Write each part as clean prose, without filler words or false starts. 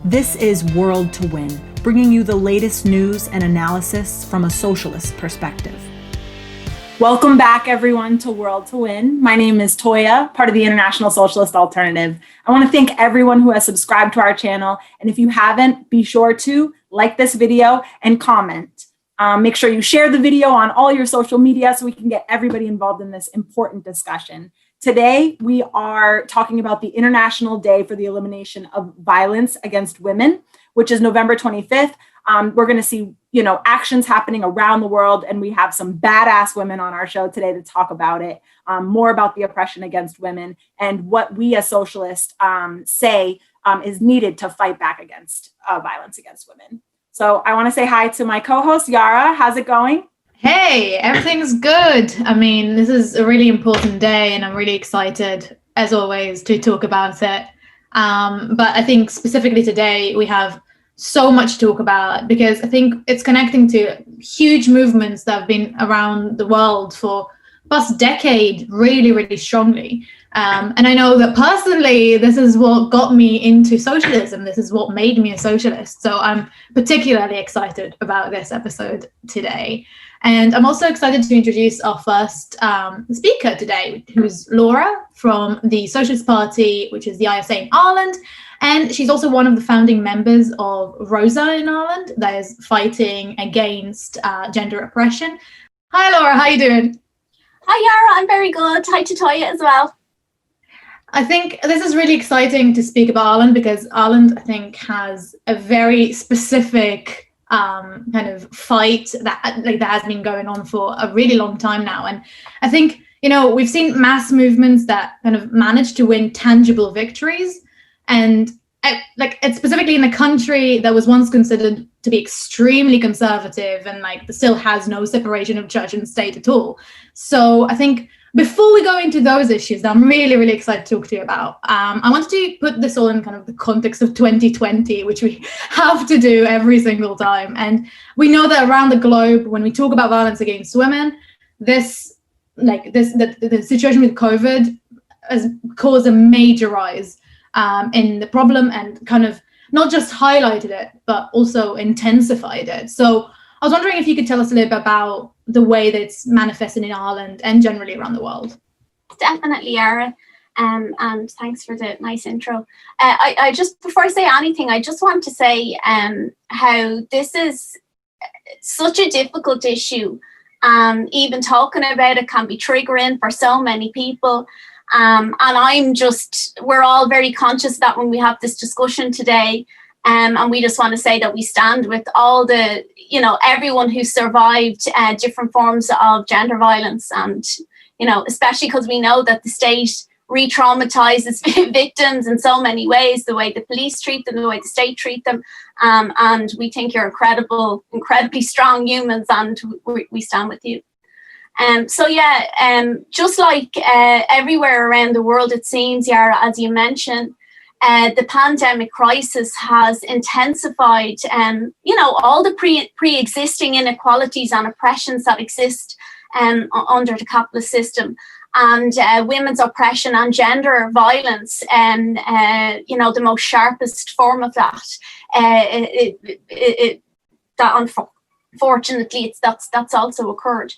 This is World to Win, bringing you the latest news and analysis from a socialist perspective. Welcome back, everyone, to World to Win. My name is Toya, part of the International Socialist Alternative. I want to thank everyone who has subscribed to our channel. And if you haven't, be sure to like this video and comment. Make sure you share the video on all your social media so we can get everybody involved in this important discussion. Today, we are talking about the International Day for the Elimination of Violence Against Women, which is November 25th. We're going to see, actions happening around the world, and we have some badass women on our show today to talk about it, more about the oppression against women and what we as socialists say is needed to fight back against violence against women. So I want to say hi to my co-host, Yara. How's it going? Hey, everything's good. I mean, this is a really important day and I'm really excited, as always, to talk about it. But I think specifically today, we have so much to talk about because I think it's connecting to huge movements that have been around the world for the past decade really, really strongly. And I know that personally, this is what got me into socialism. This is what made me a socialist. So I'm particularly excited about this episode today. And I'm also excited to introduce our first speaker today, who's Laura from the Socialist Party, which is the ISA in Ireland. And she's also one of the founding members of ROSA in Ireland, that is fighting against gender oppression. Hi, Laura, how are you doing? Hi, Yara, I'm very good. Hi to Toya as well. I think this is really exciting to speak about Ireland because Ireland, I think, has a very specific kind of fight that has been going on for a really long time now. And I think, we've seen mass movements that kind of managed to win tangible victories. And it's specifically in a country that was once considered to be extremely conservative and still has no separation of church and state at all. So I think before we go into those issues that I'm really, really excited to talk to you about, I wanted to put this all in kind of the context of 2020, which we have to do every single time. And we know that around the globe, when we talk about violence against women, the situation with COVID has caused a major rise in the problem and kind of not just highlighted it, but also intensified it. So I was wondering if you could tell us a little bit about the way that it's manifested in Ireland and generally around the world. Definitely, Yara. And thanks for the nice intro. I just, before I say anything, I just want to say how this is such a difficult issue. Even talking about it can be triggering for so many people. And we're all very conscious of that when we have this discussion today. And we just want to say that we stand with all the, everyone who survived different forms of gender violence. And, especially because we know that the state re-traumatizes victims in so many ways, the way the police treat them, the way the state treat them. And we think you're incredibly strong humans, and we stand with you. Just like everywhere around the world, it seems, Yara, as you mentioned, the pandemic crisis has intensified, all the pre-existing inequalities and oppressions that exist under the capitalist system, and women's oppression and gender violence, the most sharpest form of that. Unfortunately, that's also occurred.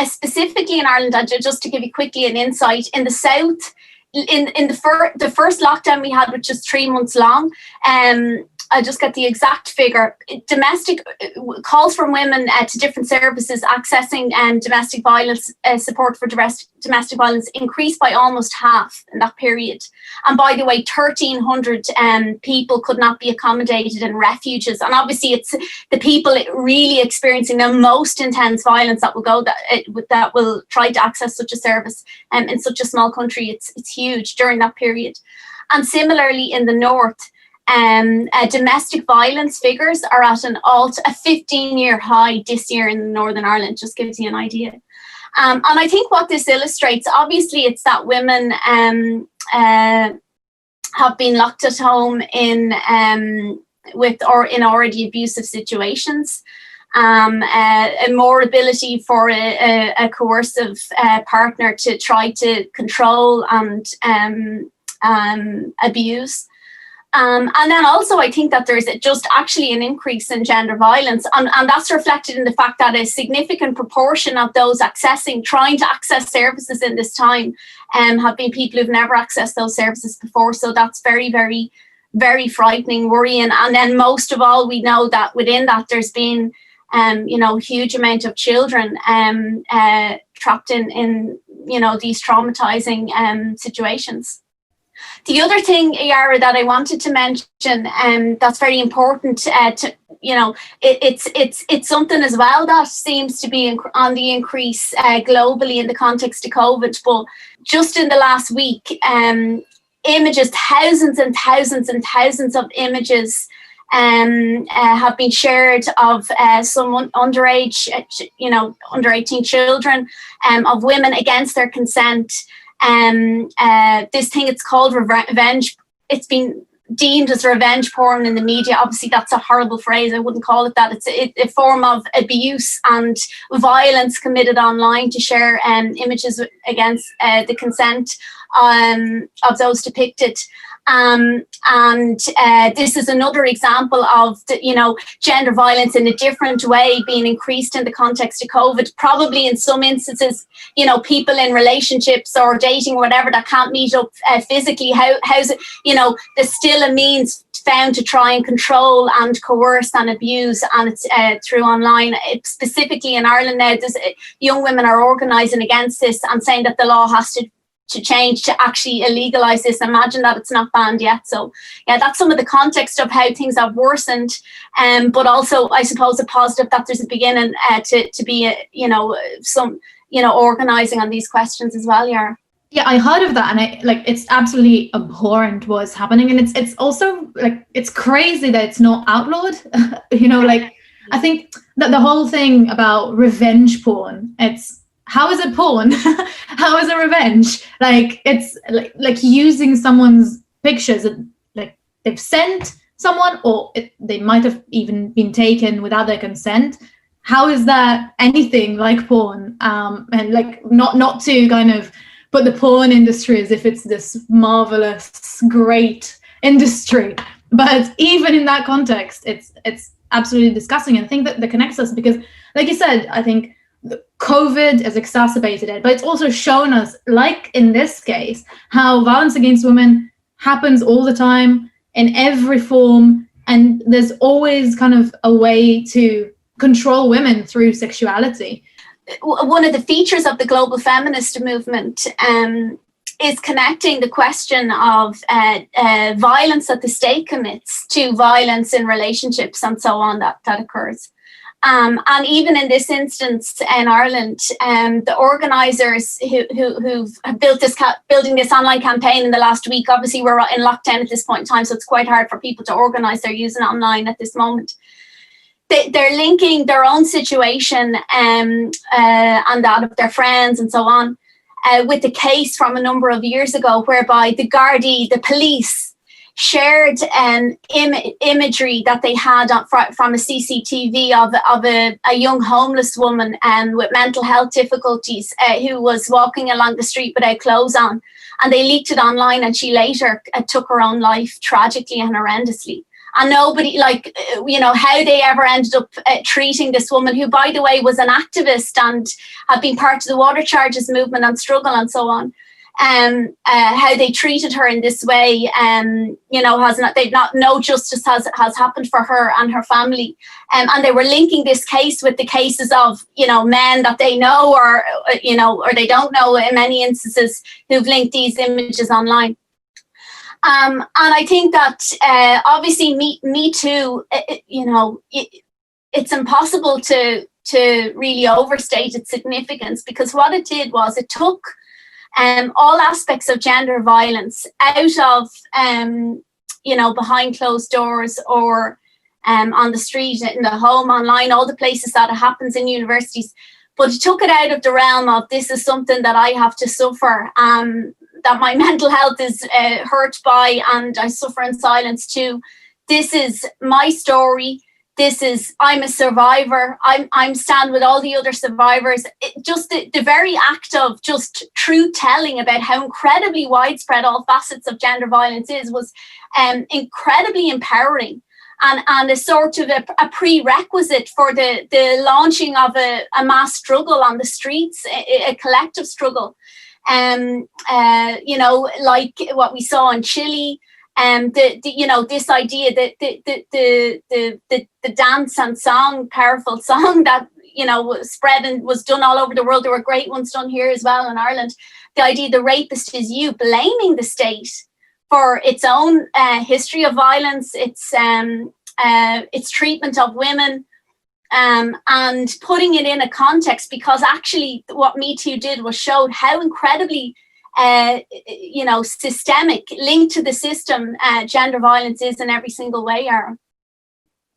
Specifically in Ireland, just to give you quickly an insight, in the south, in the first lockdown we had, which is 3 months long, I'll just get the exact figure. Domestic calls from women to different services accessing domestic violence support for domestic violence increased by almost half in that period. And by the way, 1,300 people could not be accommodated in refuges. And obviously, it's the people really experiencing the most intense violence that will try to access such a service. In such a small country, it's huge during that period. And similarly, in the north, domestic violence figures are at a 15-year high this year in Northern Ireland. Just gives you an idea. And I think what this illustrates, obviously, it's that women have been locked at home in already abusive situations. A more ability for a coercive partner to try to control and abuse. And then also I think that there's just actually an increase in gender violence, and that's reflected in the fact that a significant proportion of those trying to access services in this time have been people who've never accessed those services before. So that's very, very, very frightening, worrying. And then most of all, we know that within that there's been huge amount of children trapped in these traumatizing situations. The other thing, Yara, that I wanted to mention, that's very important, it's something as well that seems to be on the increase globally in the context of COVID. But just in the last week, images, thousands and thousands and thousands of images have been shared of some underage, under 18 children, of women against their consent. This thing, it's called revenge. It's been deemed as revenge porn in the media. Obviously, that's a horrible phrase. I wouldn't call it that. It's a form of abuse and violence committed online to share images against the consent of those depicted. And this is another example of gender violence in a different way being increased in the context of COVID. Probably in some instances, people in relationships or dating or whatever that can't meet up physically. How's it? There's still a means found to try and control and coerce and abuse, and it's through online. Specifically in Ireland now, young women are organising against this and saying that the law has to change to actually illegalize this. Imagine that it's not banned yet. So yeah, that's some of the context of how things have worsened, but also I suppose a positive that there's a beginning to be some organizing on these questions as well. Yeah, I heard of that, and it's absolutely abhorrent what's happening, and it's also it's crazy that it's not outlawed. I think that the whole thing about revenge porn, how is it porn? How is it revenge? It's like using someone's pictures that they've sent someone, or they might have even been taken without their consent. How is that anything like porn? And not to kind of put the porn industry as if it's this marvelous, great industry, but even in that context, it's absolutely disgusting. And I think that connects us because, like you said, I think COVID has exacerbated it, but it's also shown us, like in this case, how violence against women happens all the time in every form, and there's always kind of a way to control women through sexuality. One of the features of the global feminist movement is connecting the question of violence that the state commits to violence in relationships and so on that occurs. And even in this instance in Ireland, the organisers who've building this online campaign in the last week, obviously we're in lockdown at this point in time, so it's quite hard for people to organise. They're using online at this moment. They're linking their own situation and that of their friends and so on with the case from a number of years ago, whereby the Gardaí, the police, shared imagery that they had from a CCTV of a young homeless woman with mental health difficulties who was walking along the street without clothes on. And they leaked it online, and she later took her own life tragically and horrendously. And nobody, how they ever ended up treating this woman, who, by the way, was an activist and had been part of the water charges movement and struggle and so on. How they treated her in this way, no justice has happened for her and her family, and they were linking this case with the cases of men that they know or they don't know in many instances who've linked these images online. And I think that obviously Me Too, it's impossible to really overstate its significance, because what it did was it took all aspects of gender violence out of, behind closed doors or on the street, in the home, online, all the places that it happens in universities. But it took it out of the realm of, this is something that I have to suffer, that my mental health is hurt by, and I suffer in silence too. This is my story. this is, I'm a survivor, I'm stand with all the other survivors. Just the very act of just truth telling about how incredibly widespread all facets of gender violence is was incredibly empowering, and a sort of a prerequisite for the launching of a mass struggle on the streets, a collective struggle. You know, like what we saw in Chile. You know, this idea that the dance and song, powerful song that, you know, was spread and was done all over the world. There were great ones done here as well in Ireland. The idea the rapist is you, blaming the state for its own history of violence, its treatment of women, and putting it in a context, because actually what Me Too did was showed how incredibly you know, systemic, linked to the system, gender violence is in every single way, Aaron.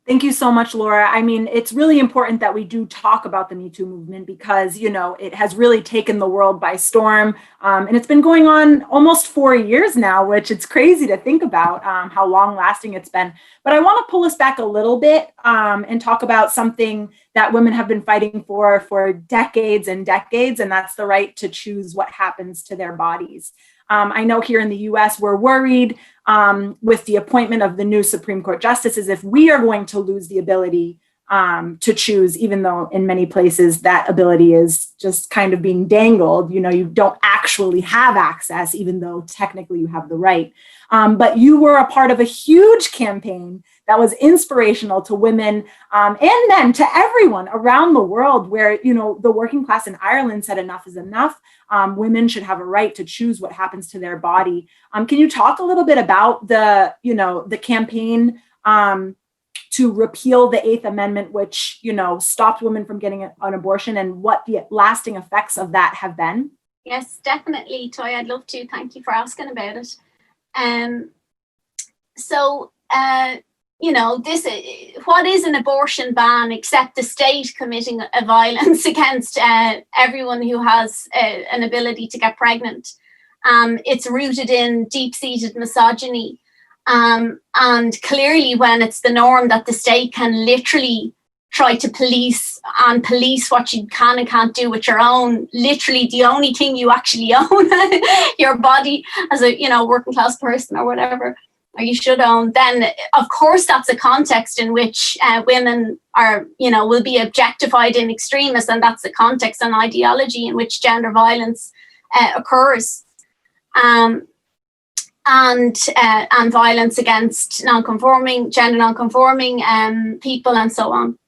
Thank you so much, Laura. I mean, it's really important that we do talk about the Me Too movement because, you know, it has really taken the world by storm. And it's been going on almost 4 years now, which it's crazy to think about how long lasting it's been. But I want to pull us back a little bit and talk about something that women have been fighting for decades and decades, and that's the right to choose what happens to their bodies. I know here in the US, we're worried with the appointment of the new Supreme Court justices if we are going to lose the ability to choose, even though in many places that ability is just kind of being dangled. You know, you don't actually have access, even though technically you have the right. But you were a part of a huge campaign that was inspirational to women and men, to everyone around the world, where, you know, the working class in Ireland said enough is enough. Women should have a right to choose what happens to their body. Can you talk a little bit about the, you know, the campaign to repeal the Eighth Amendment, which, you know, stopped women from getting an abortion, and what the lasting effects of that have been? Yes, definitely, Toy. I'd love to. Thank you for asking about it. You know, this, what is an abortion ban except the state committing a violence against everyone who has an ability to get pregnant? It's rooted in deep-seated misogyny. And clearly, when it's the norm that the state can literally try to police what you can and can't do with your own, literally the only thing you actually own, your body as a, you know, working class person or whatever, or you should own, then of course that's a context in which women are, you know, will be objectified in extremis, and that's the context and ideology in which gender violence occurs. And violence against gender non-conforming people, and so on.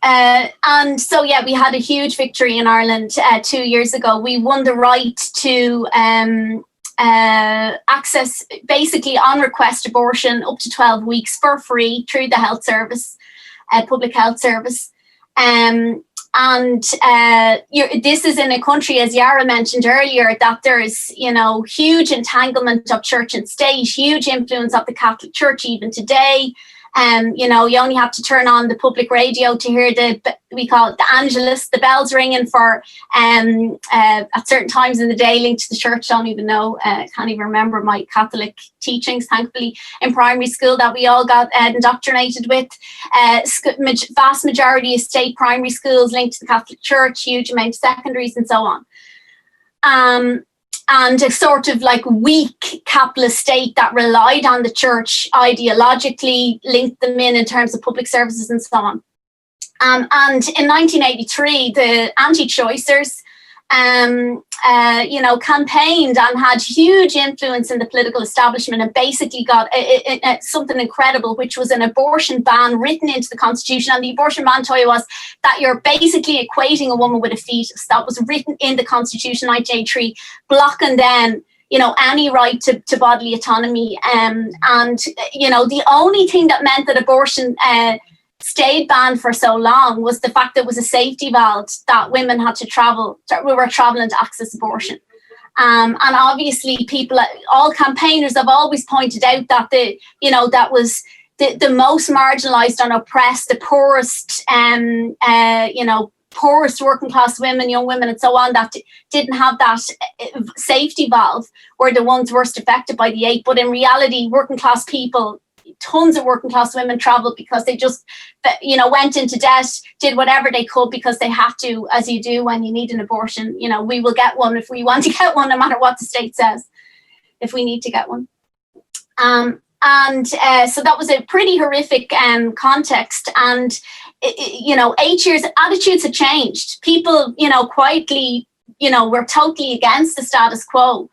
And so, yeah, we had a huge victory in Ireland 2 years ago. We won the right to access, basically on request abortion up to 12 weeks for free through the health service, public health service. This is in a country, as Yara mentioned earlier, that there's, you know, huge entanglement of church and state, huge influence of the Catholic Church even today. You know, you only have to turn on the public radio to hear we call it the Angelus, the bells ringing for at certain times in the day linked to the church. Don't even know, can't even remember my Catholic teachings, thankfully, in primary school that we all got indoctrinated with. Vast majority of state primary schools linked to the Catholic Church, huge amount of secondaries and so on. And a sort of like weak capitalist state that relied on the church ideologically, linked them in terms of public services and so on. And in 1983, the anti-choicers, you know, campaigned and had huge influence in the political establishment, and basically got something incredible, which was an abortion ban written into the Constitution. And the abortion ban, Toya, was that you're basically equating a woman with a fetus. That was written in the Constitution, 1983, blocking then, you know, any right to bodily autonomy. And, you know, the only thing that meant that abortion stayed banned for so long was the fact that it was a safety valve that women had to we were traveling to access abortion. And obviously all campaigners have always pointed out that that was the most marginalized and oppressed, the poorest, poorest working class women, young women and so on, that didn't have that safety valve, were the ones worst affected by the 8. But in reality, working class people, tons of working class women traveled because they just, went into debt, did whatever they could because they had to, as you do when you need an abortion. We will get one if we want to get one, no matter what the state says, if we need to get one. So that was a pretty horrific context. And, 8 years, attitudes had changed. People, quietly, were totally against the status quo.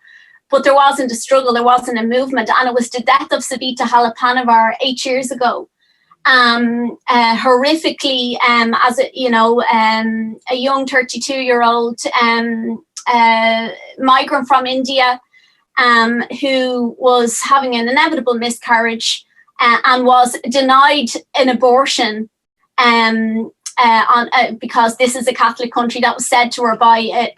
But there wasn't a struggle, there wasn't a movement. And it was the death of Savita Halappanavar 8 years ago. Horrifically, as a young 32-year-old migrant from India, who was having an inevitable miscarriage and was denied an abortion because this is a Catholic country. That was said to her by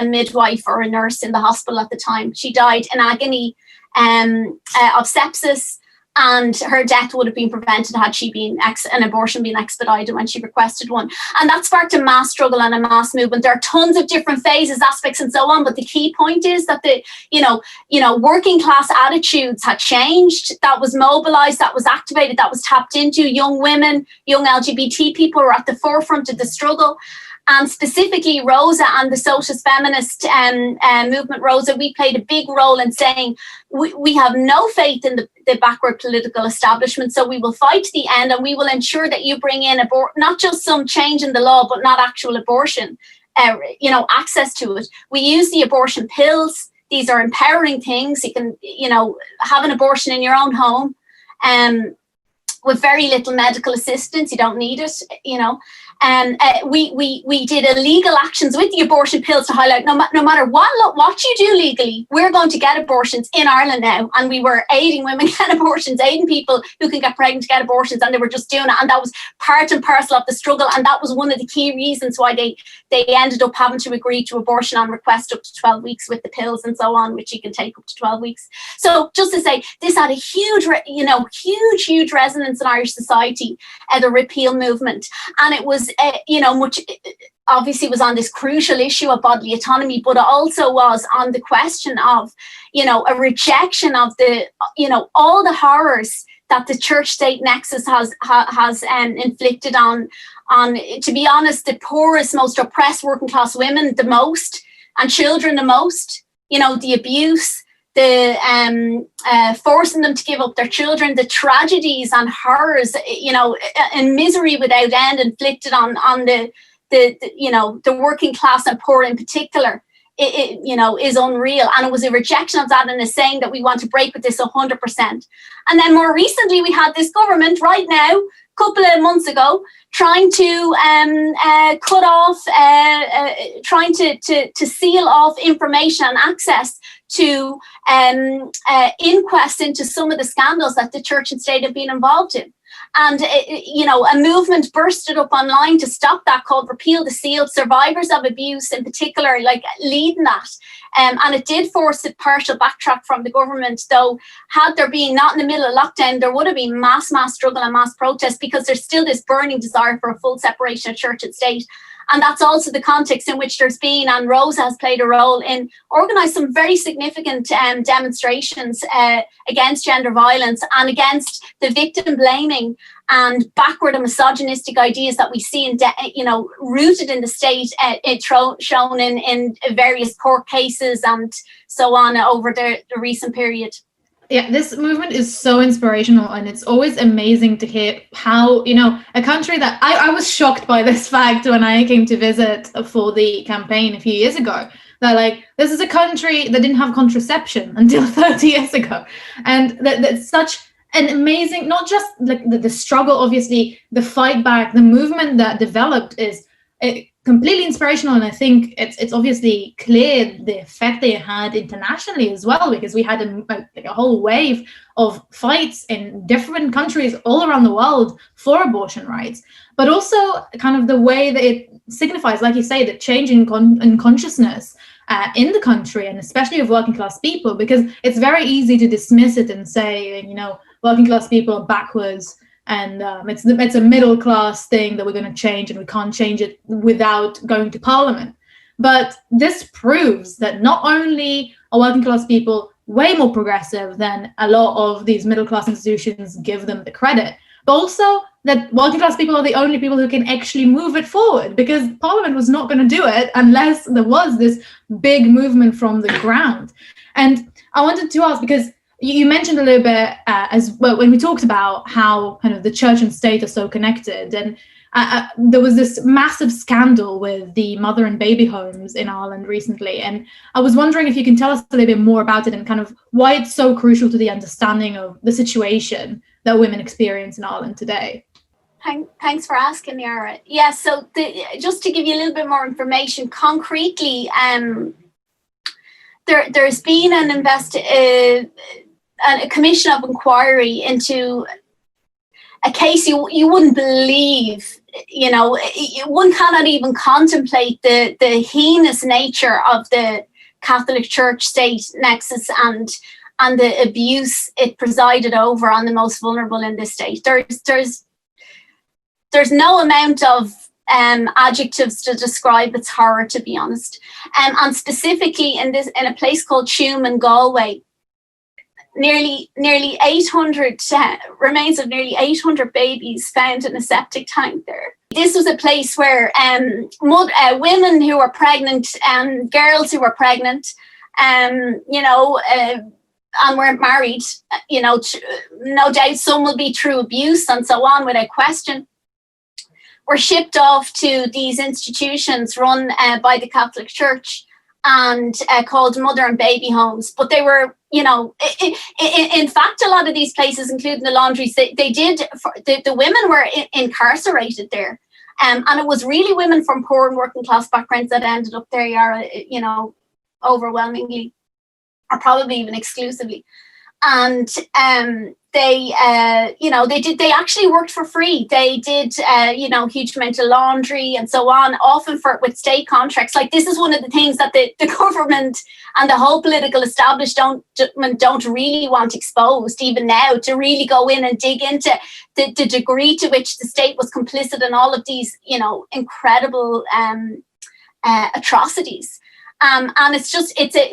a midwife or a nurse in the hospital at the time. She died in agony of sepsis, and her death would have been prevented had she been an abortion been expedited when she requested one. And that sparked a mass struggle and a mass movement. There are tons of different phases, aspects, and so on. But the key point is that the working class attitudes had changed. That was mobilized, that was activated, that was tapped into. Young women, young LGBT people were at the forefront of the struggle. And specifically ROSA and the Socialist Feminist movement, ROSA, we played a big role in saying we have no faith in the backward political establishment, so we will fight to the end, and we will ensure that you bring in not just some change in the law, but not actual abortion, access to it. We use the abortion pills. These are empowering things. You can, have an abortion in your own home with very little medical assistance. You don't need it, we did illegal actions with the abortion pills to highlight no matter what you do legally, we're going to get abortions in Ireland now. And we were aiding women get abortions, aiding people who can get pregnant to get abortions, and they were just doing it. And that was part and parcel of the struggle. And that was one of the key reasons why they ended up having to agree to abortion on request up to 12 weeks with the pills and so on, which you can take up to 12 weeks. So just to say, this had a huge resonance in Irish society, the repeal movement. And it was, much obviously was on this crucial issue of bodily autonomy, but it also was on the question of, a rejection of the, all the horrors that the church-state nexus has inflicted on, to be honest, the poorest, most oppressed working class women the most, and children the most, the abuse, the forcing them to give up their children, the tragedies and horrors, and misery without end inflicted on the working class and poor in particular, is unreal. And it was a rejection of that and a saying that we want to break with this 100%. And then more recently, we had this government right now, a couple of months ago, trying to cut off, trying to seal off information and access to inquests into some of the scandals that the church and state have been involved in. And, a movement bursted up online to stop that, called Repeal the Seal, survivors of abuse in particular, leading that. And it did force a partial backtrack from the government, though had there been, not in the middle of lockdown, there would have been mass struggle and mass protest, because there's still this burning desire for a full separation of church and state. And that's also the context in which there's been, and ROSA has played a role in, organised some very significant demonstrations against gender violence and against the victim blaming and backward and misogynistic ideas that we see rooted in the state, shown in various court cases and so on over the recent period. Yeah, this movement is so inspirational, and it's always amazing to hear how, a country that I was shocked by this fact when I came to visit for the campaign a few years ago, that this is a country that didn't have contraception until 30 years ago. And that's such an amazing, not just the struggle, obviously, the fight back, the movement that developed is completely inspirational. And I think it's obviously clear the effect they had internationally as well, because we had a whole wave of fights in different countries all around the world for abortion rights, but also kind of the way that it signifies, like you say, the change in consciousness in the country, and especially of working class people, because it's very easy to dismiss it and say, working class people are backwards, and it's a middle class thing that we're going to change, and we can't change it without going to parliament. But this proves that not only are working class people way more progressive than a lot of these middle-class institutions give them the credit. But also that working-class people are the only people who can actually move it forward, because Parliament was not going to do it unless there was this big movement from the ground. And I wanted to ask, because you mentioned a little bit as well when we talked about how kind of the church and state are so connected, and there was this massive scandal with the mother and baby homes in Ireland recently, and I was wondering if you can tell us a little bit more about it and kind of why it's so crucial to the understanding of the situation that women experience in Ireland today. Thanks for asking, Yara. Yeah, so just to give you a little bit more information, concretely, there's been a commission of inquiry into a case you wouldn't believe. You know, one cannot even contemplate the heinous nature of the Catholic Church-state nexus and the abuse it presided over on the most vulnerable in this state. There's no amount of adjectives to describe its horror, to be honest. And specifically in a place called Tuam in Galway, nearly 800 remains of nearly 800 babies found in a septic tank there. This was a place where women who were pregnant, girls who were pregnant, and weren't married, no doubt some will be through abuse and so on, without question, were shipped off to these institutions run by the Catholic Church and called mother and baby homes. But they were, in fact, a lot of these places, including the laundries, the women were incarcerated there. And it was really women from poor and working class backgrounds that ended up there, Yara, overwhelmingly, or probably even exclusively. And they actually worked for free. They did, huge amount of laundry and so on, often with state contracts. Like, this is one of the things that the government and the whole political establishment don't really want exposed, even now, to really go in and dig into the degree to which the state was complicit in all of these, incredible atrocities. And it's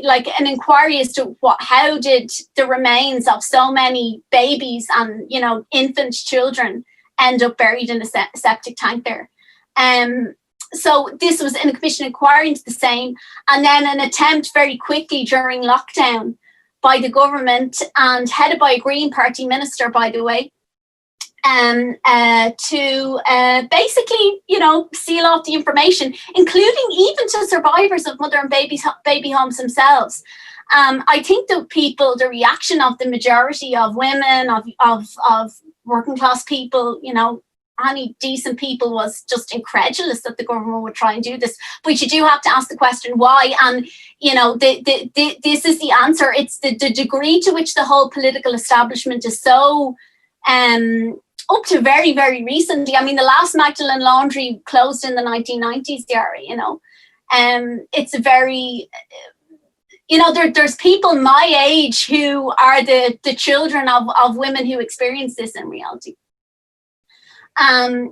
like an inquiry as to how did the remains of so many babies and, infant children end up buried in a septic tank there. So this was in a commission inquiry into the same, and then an attempt very quickly during lockdown by the government, and headed by a Green Party minister, by the way, to basically, seal off the information, including even to survivors of mother and baby homes themselves. I think the reaction of the majority of women, of working class people, any decent people, was just incredulous that the government would try and do this. But you do have to ask the question why, and this is the answer. It's the degree to which the whole political establishment is so up to very, very recently. I mean, the last Magdalen laundry closed in the 1990s, Yara, it's a very, there's people my age who are the children of women who experience this in reality. They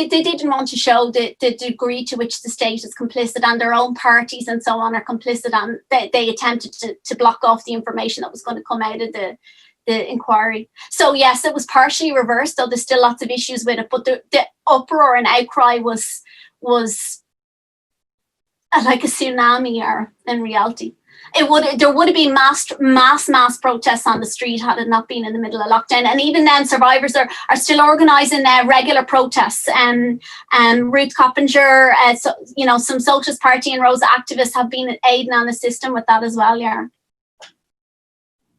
didn't want to show the degree to which the state is complicit, and their own parties and so on are complicit, and they attempted to block off the information that was going to come out of the inquiry. So yes, it was partially reversed, though there's still lots of issues with it. But the uproar and outcry was like a tsunami, in reality. There would have been mass protests on the street had it not been in the middle of lockdown. And even then, survivors are still organising regular protests. Ruth Coppinger, some Socialist Party and ROSA activists have been aiding and assisting with that as well, yeah.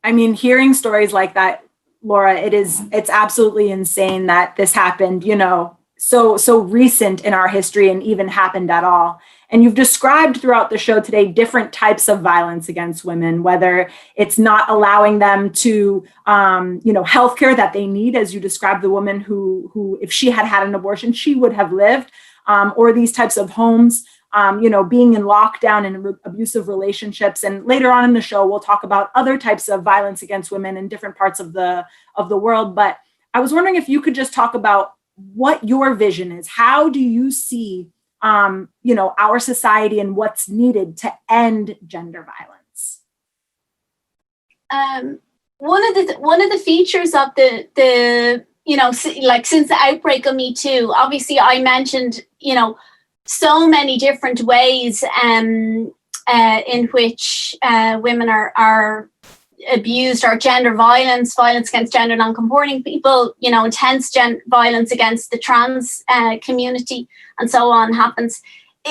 I mean, hearing stories like that, Laura, it's absolutely insane that this happened, so recent in our history, and even happened at all. And you've described throughout the show today different types of violence against women, whether it's not allowing them to, healthcare that they need, as you described the woman who, if she had had an abortion, she would have lived, or these types of homes, being in lockdown and abusive relationships. And later on in the show, we'll talk about other types of violence against women in different parts of the world. But I was wondering if you could just talk about what your vision is. How do you see our society and what's needed to end gender violence? One of the features of the since the outbreak of Me Too, obviously I mentioned so many different ways in which women are abused, or gender violence against gender non-conforming people, intense violence against the trans community and so on happens,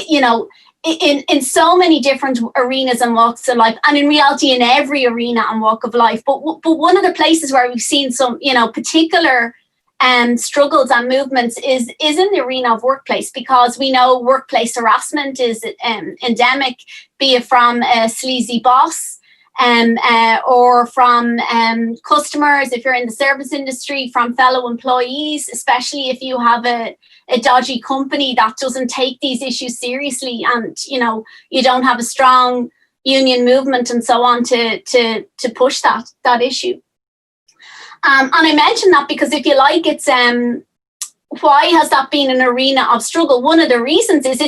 in so many different arenas and walks of life, and in reality in every arena and walk of life. But one of the places where we've seen some, particular struggles and movements is in the arena of workplace, because we know workplace harassment is endemic, be it from a sleazy boss, or from customers, if you're in the service industry, from fellow employees, especially if you have a dodgy company that doesn't take these issues seriously, and you don't have a strong union movement and so on to push that issue. And I mention that because, if you like, it's why has that been an arena of struggle? One of the reasons is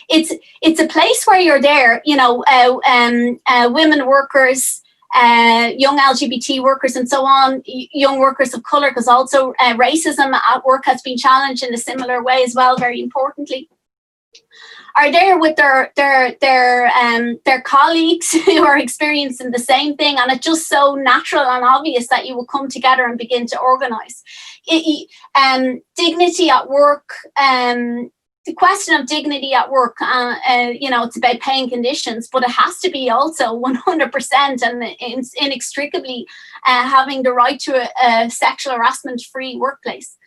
it's a place where you're there, women workers, young LGBT workers and so on, young workers of colour, because also racism at work has been challenged in a similar way as well, very importantly, are there with their colleagues who are experiencing the same thing, and it's just so natural and obvious that you will come together and begin to organise. Dignity at work, the question of dignity at work, it's about paying conditions, but it has to be also 100% and inextricably having the right to a sexual harassment-free workplace.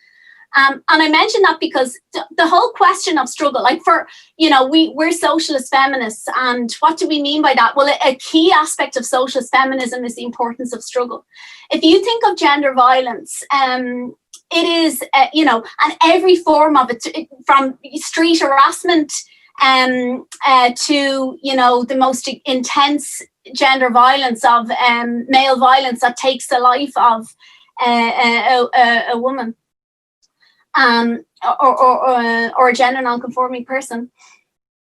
And I mention that because the whole question of struggle, we're socialist feminists, and what do we mean by that? Well, a key aspect of socialist feminism is the importance of struggle. If you think of gender violence, it is, and every form of it, from street harassment to, the most intense gender violence of male violence that takes the life of a woman. Or a gender non-conforming person,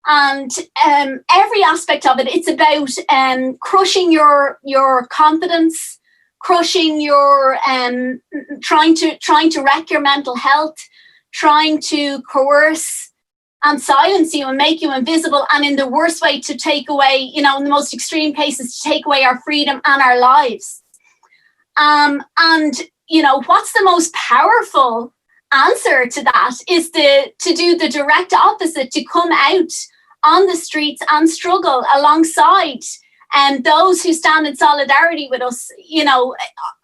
and every aspect of it, it's about crushing your confidence, crushing your trying to wreck your mental health, trying to coerce and silence you and make you invisible, and in the worst way to take away, in the most extreme cases, to take away our freedom and our lives. And what's the most powerful answer to that is to do the direct opposite, to come out on the streets and struggle alongside those who stand in solidarity with us,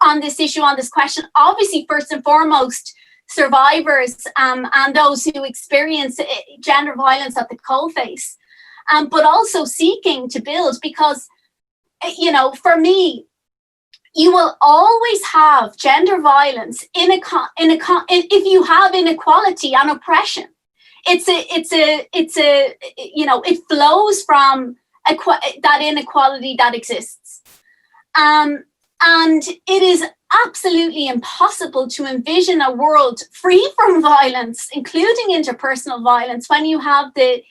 on this issue, on this question. Obviously, first and foremost, survivors and those who experience gender violence at the coalface, but also seeking to build, because, for me, you will always have gender violence if you have inequality and oppression. It flows from that inequality that exists, and it is absolutely impossible to envision a world free from violence, including interpersonal violence, when you have the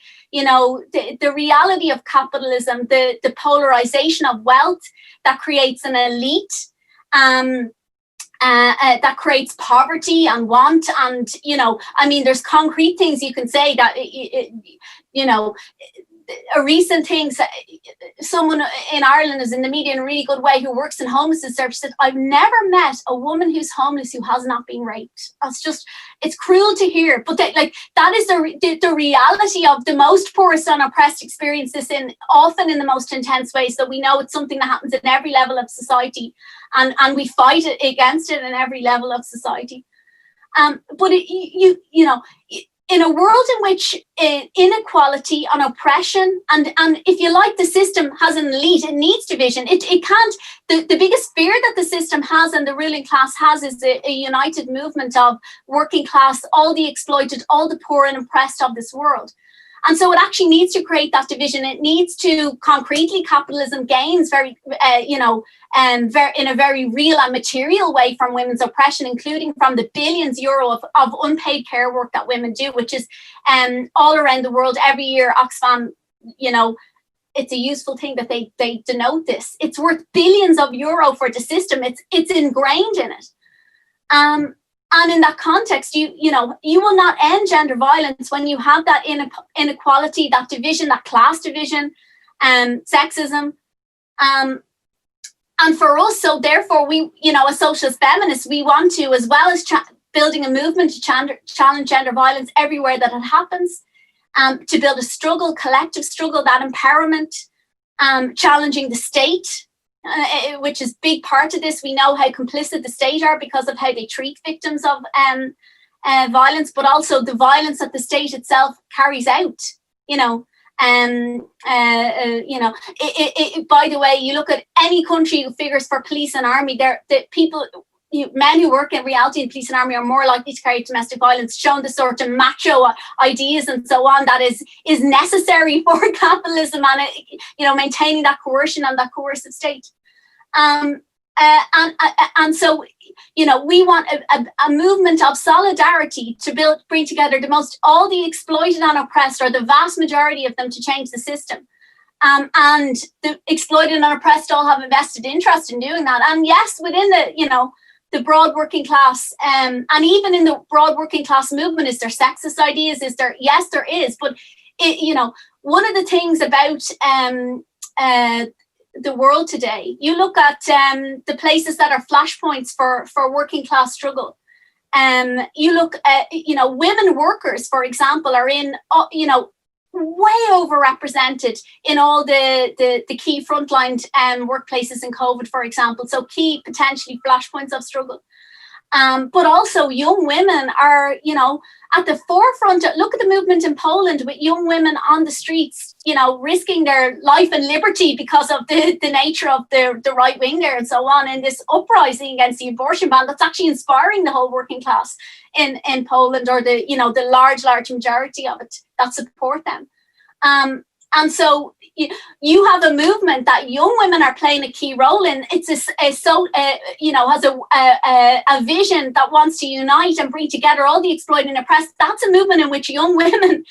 reality of capitalism, the polarization of wealth that creates an elite, that creates poverty and want. And, there's concrete things you can say that, a recent thing, someone in Ireland is in the media in a really good way who works in homelessness service said, I've never met a woman who's homeless who has not been raped. It's cruel to hear, but that is the reality of the most poorest and oppressed experience this often in the most intense ways. So we know it's something that happens at every level of society, and we fight against it in every level of society. But in a world in which inequality and oppression and if you like, the system has an elite, it needs division. It can't. The biggest fear that the system has and the ruling class has is a united movement of working class, all the exploited, all the poor and oppressed of this world. And so it actually needs to create that division. It needs to concretely capitalism gains very, in a very real and material way from women's oppression, including from the billions euro of unpaid care work that women do, which is all around the world every year. Oxfam, it's a useful thing that they denote this. It's worth billions of euro for the system. It's ingrained in it. And in that context, you will not end gender violence when you have that inequality, that division, that class division, sexism. And for us, so therefore we, as socialist feminists, we want to, as well as building a movement to challenge gender violence everywhere that it happens, to build a collective struggle, that empowerment, challenging the state, which is a big part of this. We know how complicit the state are because of how they treat victims of violence, but also the violence that the state itself carries out. By the way, you look at any country figures for police and army, men who work in reality in police and army are more likely to carry domestic violence, showing the sort of macho ideas and so on that is necessary for capitalism and maintaining that coercion and that coercive state. And so we want a movement of solidarity to bring together all the exploited and oppressed, or the vast majority of them, to change the system. And the exploited and oppressed all have a vested interest in doing that. And yes, within the broad working class, and even in the broad working class movement, is there sexist ideas? Yes, there is. But one of the things about the world today, you look at the places that are flashpoints for working class struggle. You look at women workers, for example, are in way overrepresented in all the key frontline workplaces in COVID, for example. So key potentially flashpoints of struggle. But also young women are, at the forefront. Look at the movement in Poland with young women on the streets, risking their life and liberty because of the nature of the right wing there and so on, in this uprising against the abortion ban that's actually inspiring the whole working class in Poland, or the large majority of it that support them. And so you have a movement that young women are playing a key role in. It's has a vision that wants to unite and bring together all the exploited and oppressed. That's a movement in which young women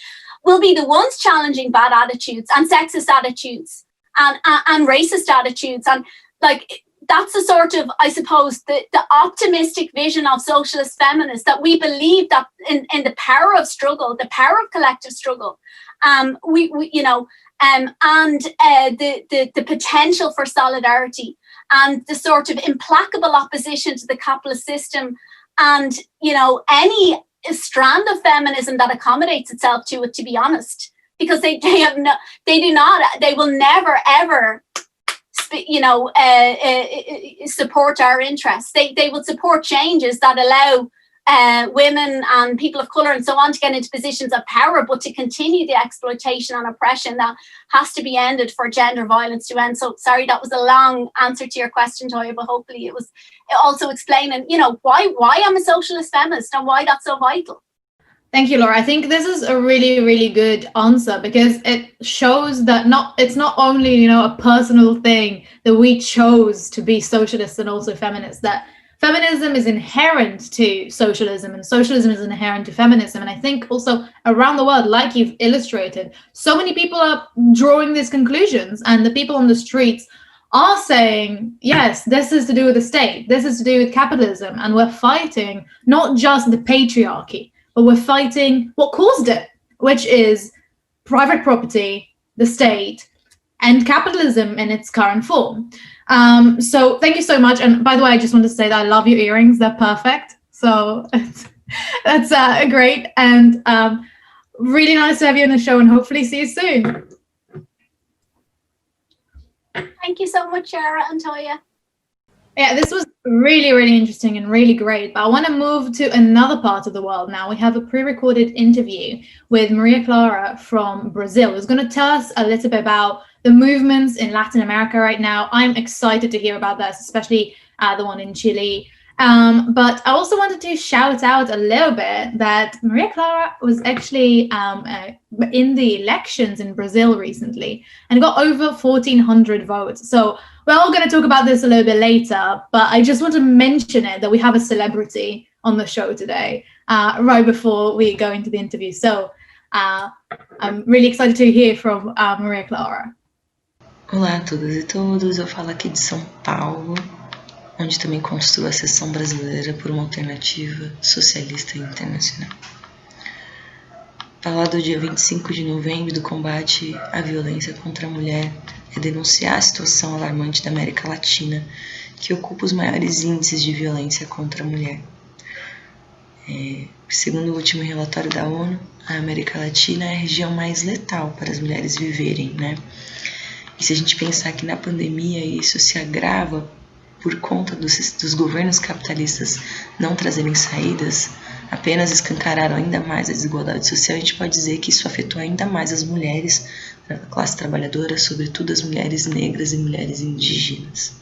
will be the ones challenging bad attitudes and sexist attitudes and racist attitudes. And that's the sort of, I suppose, the optimistic vision of socialist feminists, that we believe that in the power of struggle, the power of collective struggle, and the potential for solidarity, and the sort of implacable opposition to the capitalist system, and any strand of feminism that accommodates itself to it, to be honest, because they will never ever support our interests. They will support changes that allow women and people of colour and so on to get into positions of power, but to continue the exploitation and oppression that has to be ended for gender violence to end. So sorry, that was a long answer to your question, Toya, but hopefully it was also explaining, why I'm a socialist feminist and why that's so vital. Thank you, Laura. I think this is a really, really good answer, because it shows that it's not only, a personal thing that we chose to be socialists and also feminists, that feminism is inherent to socialism and socialism is inherent to feminism. And I think also around the world, like you've illustrated, so many people are drawing these conclusions, and the people on the streets are saying, yes, this is to do with the state, this is to do with capitalism, and we're fighting not just the patriarchy, but we're fighting what caused it, which is private property, the state, and capitalism in its current form. So thank you so much. And by the way, I just want to say that I love your earrings. They're perfect. So that's great. And really nice to have you on the show, and hopefully see you soon. Thank you so much, Yara and Toya. Yeah, this was really, really interesting and really great. But I want to move to another part of the world now. We have a pre-recorded interview with Maria Clara from Brazil, who's going to tell us a little bit about the movements in Latin America right now. I'm excited to hear about this, especially the one in Chile. But I also wanted to shout out a little bit that Maria Clara was actually in the elections in Brazil recently and got over 1,400 votes. So we're all going to talk about this a little bit later, but I just want to mention it that we have a celebrity on the show today, right before we go into the interview. So I'm really excited to hear from Maria Clara. Olá a todas e todos, eu falo aqui de São Paulo, onde também construo a seção brasileira por uma alternativa socialista internacional. Falar do dia 25 de novembro do combate à violência contra a mulher é denunciar a situação alarmante da América Latina, que ocupa os maiores índices de violência contra a mulher. Segundo o último relatório da ONU, a América Latina é a região mais letal para as mulheres viverem, né? E se a gente pensar que na pandemia isso se agrava por conta dos governos capitalistas não trazerem saídas, apenas escancararam ainda mais a desigualdade social, a gente pode dizer que isso afetou ainda mais as mulheres, a classe trabalhadora, sobretudo as mulheres negras e mulheres indígenas.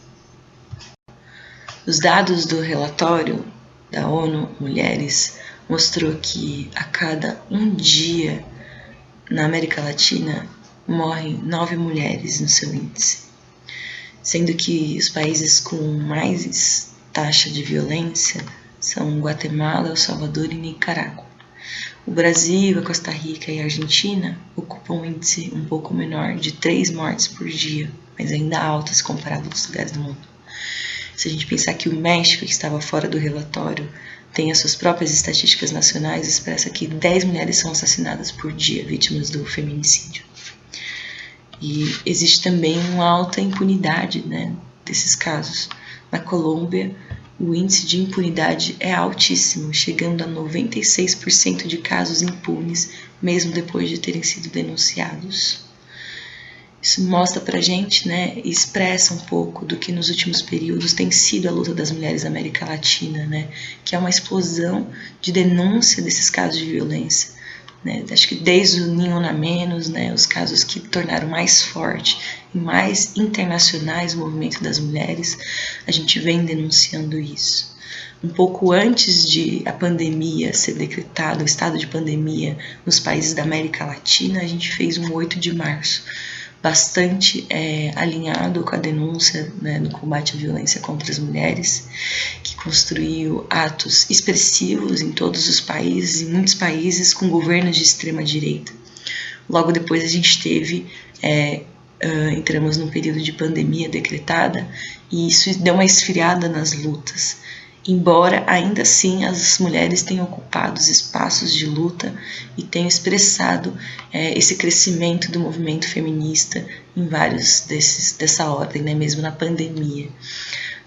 Os dados do relatório da ONU Mulheres mostrou que a cada um dia na América Latina morrem 9 mulheres no seu índice, sendo que os países com mais taxa de violência são Guatemala, El Salvador e Nicarágua. O Brasil, a Costa Rica e a Argentina ocupam um índice um pouco menor de 3 mortes por dia, mas ainda alto se comparado a outros lugares do mundo. Se a gente pensar que o México, que estava fora do relatório, tem as suas próprias estatísticas nacionais, expressa que 10 mulheres são assassinadas por dia, vítimas do feminicídio. E existe também uma alta impunidade, né, desses casos. Na Colômbia, o índice de impunidade é altíssimo, chegando a 96% de casos impunes, mesmo depois de terem sido denunciados. Isso mostra pra gente, né, e expressa um pouco do que nos últimos períodos tem sido a luta das mulheres da América Latina, né, que é uma explosão de denúncia desses casos de violência. Né, acho que desde o Ni Una Menos, né, os casos que tornaram mais forte e mais internacionais o movimento das mulheres, a gente vem denunciando isso. Um pouco antes de a pandemia ser decretada, o estado de pandemia nos países da América Latina, a gente fez um 8 de março, bastante alinhado com a denúncia, né, no combate à violência contra as mulheres, que construiu atos expressivos em todos os países, em muitos países com governos de extrema direita. Logo depois a gente teve, entramos num período de pandemia decretada e isso deu uma esfriada nas lutas. Embora ainda assim as mulheres tenham ocupado os espaços de luta e tenham expressado esse crescimento do movimento feminista em vários dessa ordem, né? Mesmo na pandemia.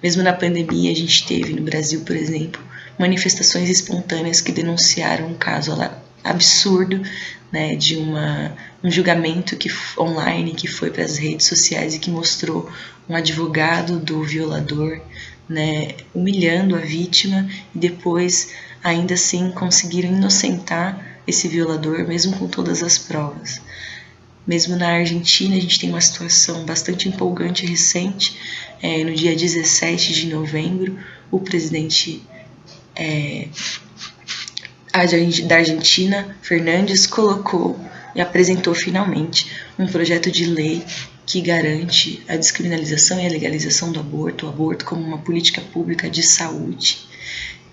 Mesmo na pandemia a gente teve no Brasil, por exemplo, manifestações espontâneas que denunciaram um caso absurdo, né, de um julgamento online que foi para as redes sociais e que mostrou um advogado do violador, né, humilhando a vítima e depois ainda assim conseguiram inocentar esse violador mesmo com todas as provas. Mesmo na Argentina a gente tem uma situação bastante empolgante e recente. No dia 17 de novembro o presidente da Argentina, Fernandes, colocou e apresentou finalmente um projeto de lei que garante a descriminalização e a legalização do aborto, o aborto como uma política pública de saúde.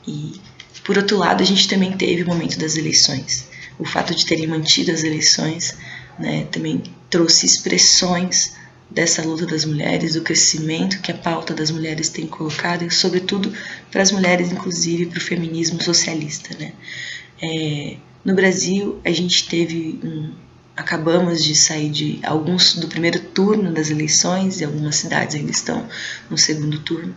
E, por outro lado, a gente também teve o momento das eleições. O fato de terem mantido as eleições, né, também trouxe expressões dessa luta das mulheres, do crescimento que a pauta das mulheres tem colocado, e sobretudo para as mulheres, inclusive para o feminismo socialista, né? No Brasil, a gente teve acabamos de sair de alguns do primeiro turno das eleições, e algumas cidades ainda estão no segundo turno,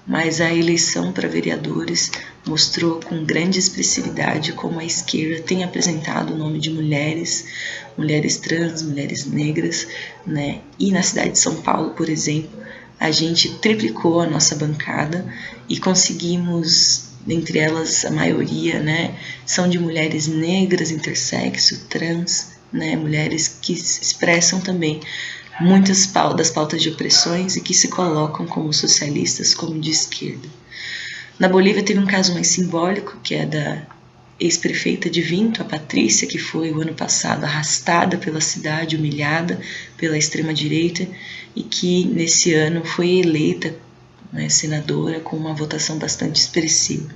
mas a eleição para vereadores mostrou com grande expressividade como a esquerda tem apresentado o nome de mulheres trans, mulheres negras, né? E na cidade de São Paulo, por exemplo, a gente triplicou a nossa bancada e conseguimos, dentre elas a maioria, né, são de mulheres negras, intersexo, trans, né, mulheres que expressam também muitas das pautas de opressões e que se colocam como socialistas, como de esquerda. Na Bolívia teve um caso mais simbólico, que é da ex-prefeita de Vinto, a Patrícia, que foi o ano passado arrastada pela cidade, humilhada pela extrema-direita, e que nesse ano foi eleita, né, senadora com uma votação bastante expressiva.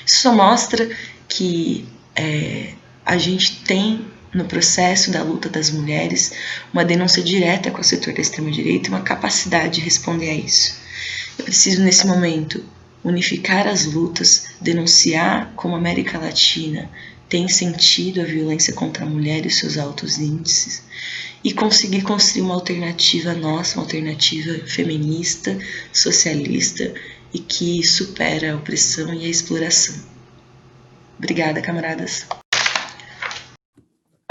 Isso só mostra que a gente tem no processo da luta das mulheres uma denúncia direta com o setor da extrema-direita e uma capacidade de responder a isso. Eu preciso, nesse momento, unificar as lutas, denunciar como a América Latina tem sentido a violência contra a mulher e os seus altos índices, e conseguir construir uma alternativa nossa, uma alternativa feminista, socialista e que supera a opressão e a exploração. Obrigada, camaradas.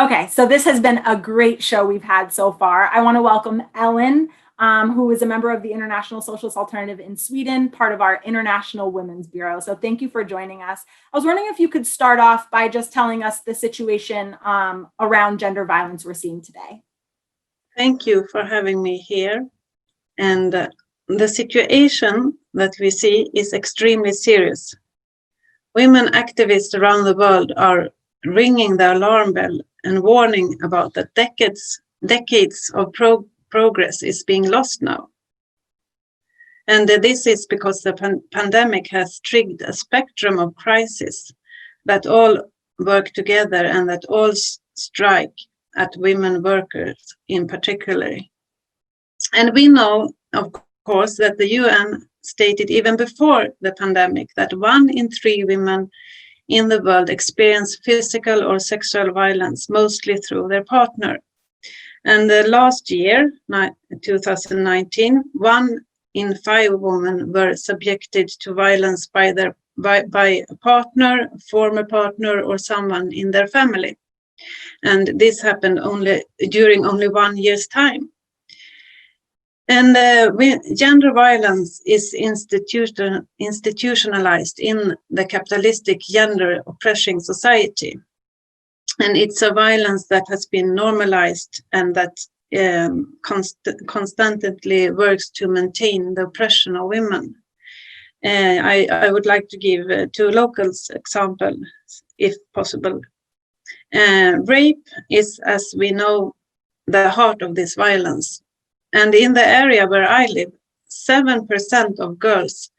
Okay, so this has been a great show we've had so far. I want to welcome Ellen, who is a member of the International Socialist Alternative in Sweden, part of our International Women's Bureau. So thank you for joining us. I was wondering if you could start off by just telling us the situation around gender violence we're seeing today. Thank you for having me here. And the situation that we see is extremely serious. Women activists around the world are ringing the alarm bell and warning about that decades of progress is being lost now. And this is because the pandemic has triggered a spectrum of crises that all work together and that all strike at women workers in particular. And we know, of course, that the UN stated even before the pandemic that 1 in 3 women in the world experience physical or sexual violence, mostly through their partner. And last year, 2019, 1 in 5 women were subjected to violence by a partner, former partner, or someone in their family. And this happened during only 1 year's time. And gender violence is institutionalized in the capitalistic gender oppressing society. And it's a violence that has been normalized and that constantly works to maintain the oppression of women. I would like to give 2 local examples, if possible. Rape is, as we know, the heart of this violence. And in the area where I live, 7% of girls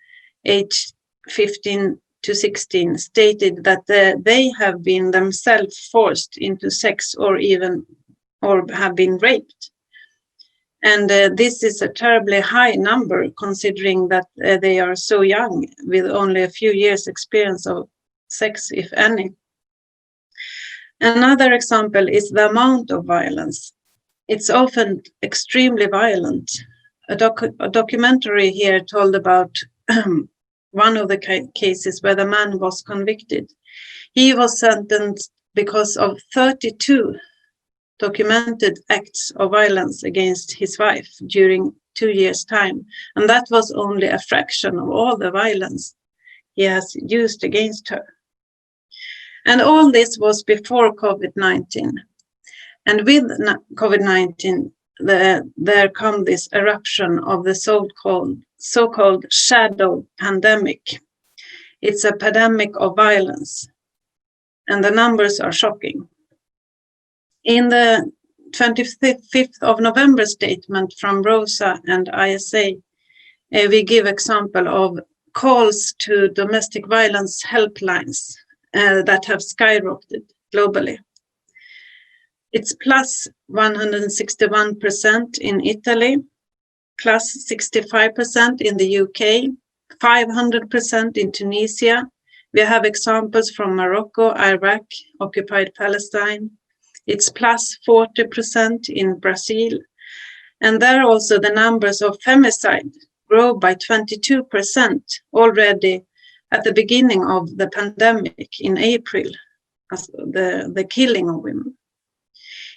aged 15 to 16 stated that they have been themselves forced into sex or have been raped. And this is a terribly high number considering that they are so young with only a few years experience of sex, if any. Another example is the amount of violence. It's often extremely violent. A documentary here told about one of the cases where the man was convicted. He was sentenced because of 32 documented acts of violence against his wife during 2 years' time. And that was only a fraction of all the violence he has used against her. And all this was before COVID-19. And with COVID-19, there come this eruption of the so-called shadow pandemic. It's a pandemic of violence, and the numbers are shocking. In the 25th of November statement from ROSA and ISA, we give example of calls to domestic violence helplines that have skyrocketed globally. It's plus 161% in Italy, plus 65% in the UK, 500% in Tunisia. We have examples from Morocco, Iraq, occupied Palestine. It's plus 40% in Brazil. And there also the numbers of femicide grow by 22% already at the beginning of the pandemic in April, as the killing of women.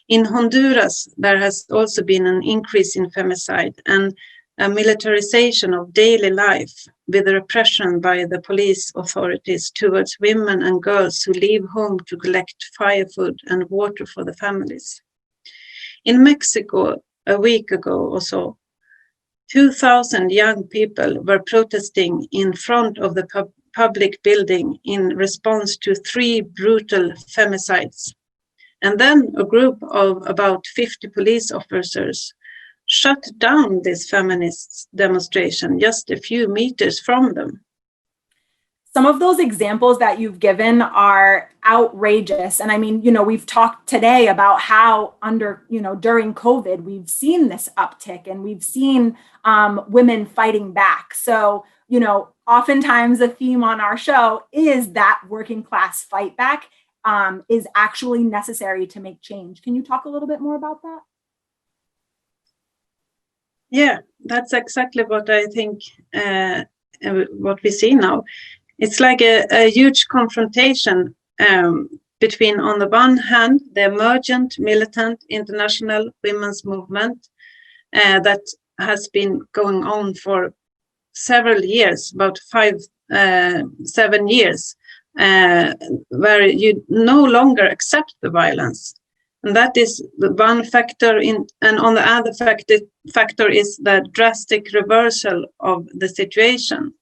In Honduras, there has also been an increase in femicide and a militarization of daily life with repression by the police authorities towards women and girls who leave home to collect firewood and water for the families. In Mexico, a week ago or so, 2,000 young people were protesting in front of the public building in response to 3 brutal femicides. And then a group of about 50 police officers shut down this feminist demonstration just a few meters from them. Some of those examples that you've given are outrageous. And I mean, we've talked today about how during COVID, we've seen this uptick and we've seen women fighting back. So, oftentimes the theme on our show is that working class fight back is actually necessary to make change. Can you talk a little bit more about that? Yeah, that's exactly what I think, what we see now. It's like a huge confrontation between, on the one hand, the emergent militant international women's movement that has been going on for several years, about 7 years, where you no longer accept the violence. And that is the one factor and on the other factor is the drastic reversal of the situation.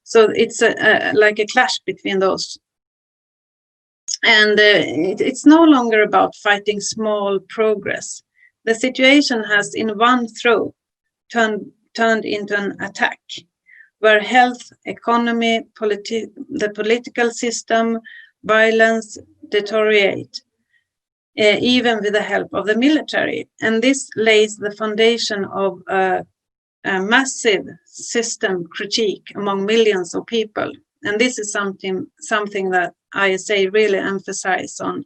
So it's like a clash between those. And it's no longer about fighting small progress. The situation has in one throw turned into an attack where health, economy, the political system, violence deteriorate, even with the help of the military. And this lays the foundation of a massive system critique among millions of people. And this is something that ISA really emphasize on,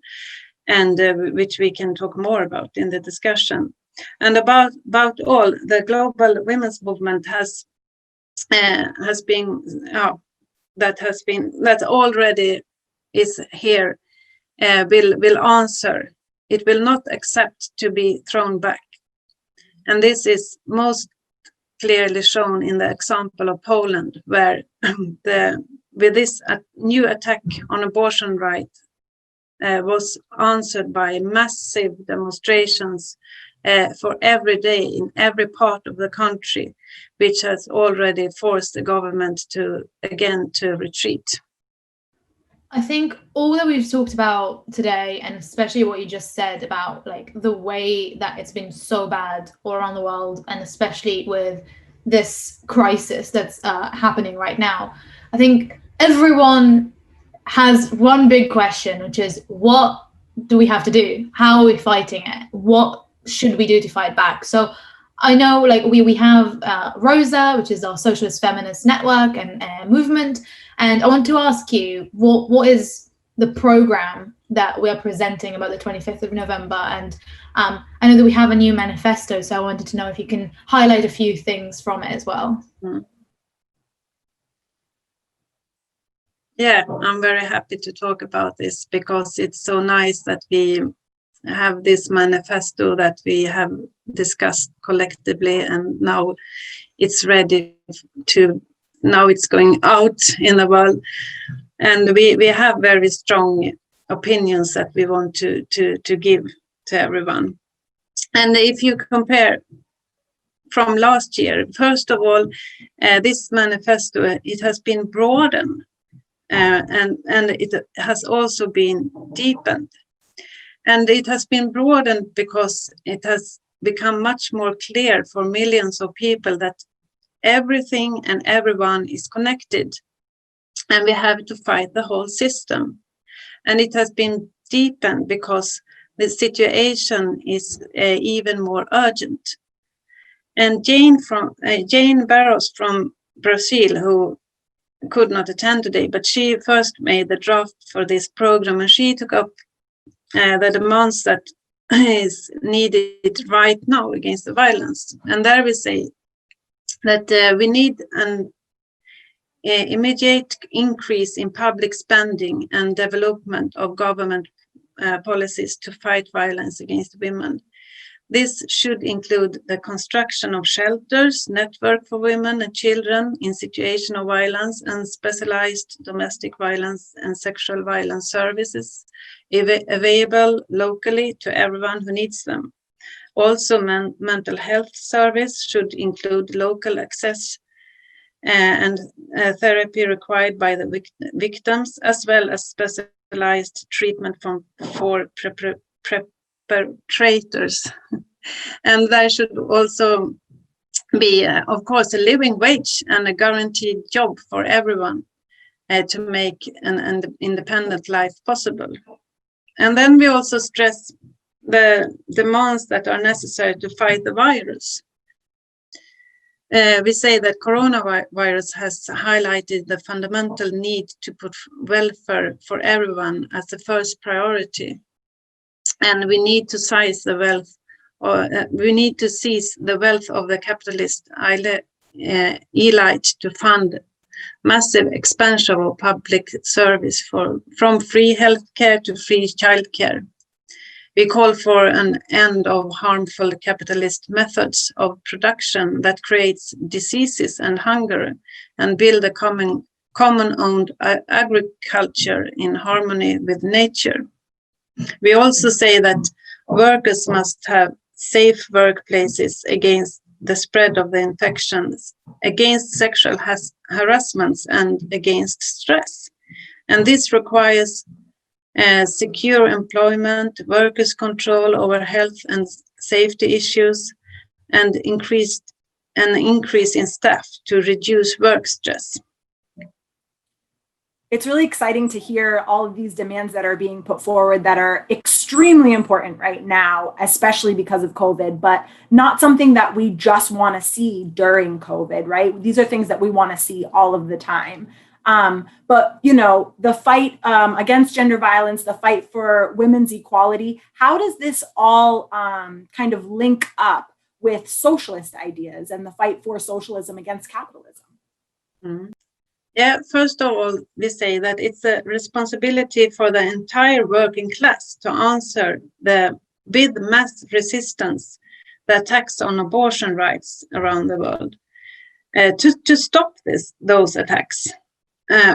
and which we can talk more about in the discussion. And about all, the global women's movement that already is here, will answer. It will not accept to be thrown back. And this is most clearly shown in the example of Poland, where with this new attack on abortion rights was answered by massive demonstrations for every day in every part of the country, which has already forced the government to retreat. I think all that we've talked about today, and especially what you just said about like the way that it's been so bad all around the world, and especially with this crisis that's happening right now, I think everyone has one big question, which is, what do we have to do? How are we fighting it? What should we do to fight back? So I know like we have ROSA, which is our Socialist Feminist network and movement. And I want to ask you, what is the program that we are presenting about the 25th of November? And I know that we have a new manifesto, so I wanted to know if you can highlight a few things from it as well. Yeah, I'm very happy to talk about this because it's so nice that we have this manifesto that we have discussed collectively, and now it's ready to, now it's going out in the world. And we have very strong opinions that we want to give to everyone. And if you compare from last year, first of all, this manifesto, it has been broadened and it has also been deepened. And it has been broadened because it has become much more clear for millions of people that everything and everyone is connected, and we have to fight the whole system. And it has been deepened because the situation is even more urgent. And Jane Barros from Brazil, who could not attend today, but she first made the draft for this program, and she took up the demands that is needed right now against the violence. And there we say that we need an immediate increase in public spending and development of government policies to fight violence against women. This should include the construction of shelters, network for women and children in situation of violence, and specialized domestic violence and sexual violence services available locally to everyone who needs them. Also, mental health service should include local access and therapy required by the victims, as well as specialized treatment for perpetrators. And there should also be, of course, a living wage and a guaranteed job for everyone to make an independent life possible. And then we also stress the demands that are necessary to fight the virus. We say that coronavirus has highlighted the fundamental need to put welfare for everyone as the first priority. And we need to seize the wealth of the capitalist elite to fund massive expansion of public service from free healthcare to free childcare. We call for an end of harmful capitalist methods of production that creates diseases and hunger, and build a common-owned agriculture in harmony with nature. We also say that workers must have safe workplaces against the spread of the infections, against sexual harassments, and against stress. And this requires secure employment, workers' control over health and safety issues, and an increase in staff to reduce work stress. It's really exciting to hear all of these demands that are being put forward that are extremely important right now, especially because of COVID, but not something that we just want to see during COVID, right? These are things that we want to see all of the time. But, you know, the fight against gender violence, the fight for women's equality, how does this all kind of link up with socialist ideas and the fight for socialism against capitalism? Mm-hmm. Yeah, first of all, we say that it's a responsibility for the entire working class to answer with mass resistance the attacks on abortion rights around the world, to stop those attacks.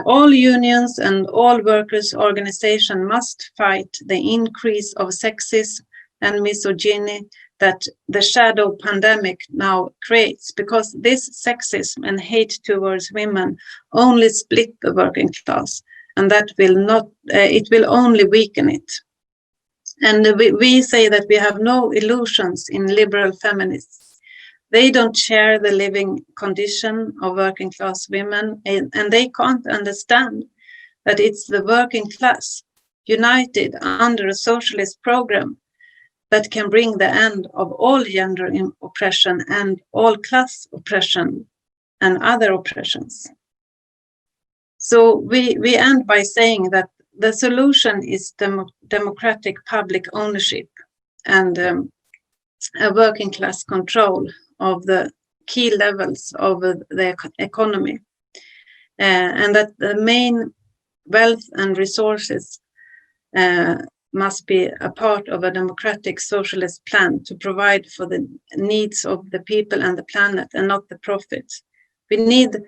All unions and all workers' organizations must fight the increase of sexism and misogyny that the shadow pandemic now creates, because this sexism and hate towards women only split the working class, and that it will only weaken it. And we say that we have no illusions in liberal feminists. They don't share the living condition of working class women, and they can't understand that it's the working class united under a socialist program that can bring the end of all gender oppression and all class oppression and other oppressions. So we end by saying that the solution is democratic public ownership and a working class control of the key levels of the economy, and that the main wealth and resources must be a part of a democratic socialist plan to provide for the needs of the people and the planet, and not the profits. We need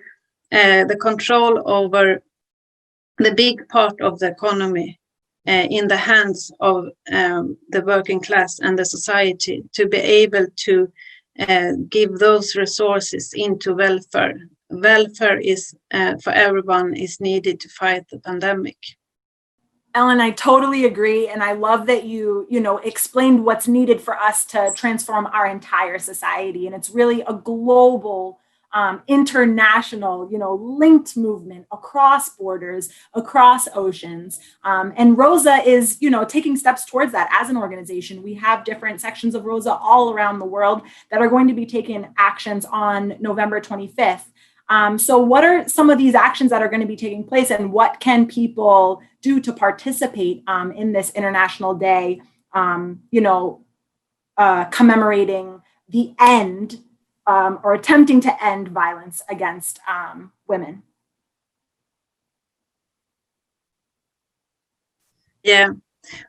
the control over the big part of the economy in the hands of the working class and the society to be able to give those resources into welfare. Welfare is for everyone is needed to fight the pandemic. Ellen, I totally agree. And I love that you explained what's needed for us to transform our entire society. And it's really a global, international, linked movement across borders, across oceans. And ROSA is, taking steps towards that as an organization. We have different sections of ROSA all around the world that are going to be taking actions on November 25th. So what are some of these actions that are going to be taking place, and what can people do to participate in this International Day, commemorating the end or attempting to end violence against women? Yeah,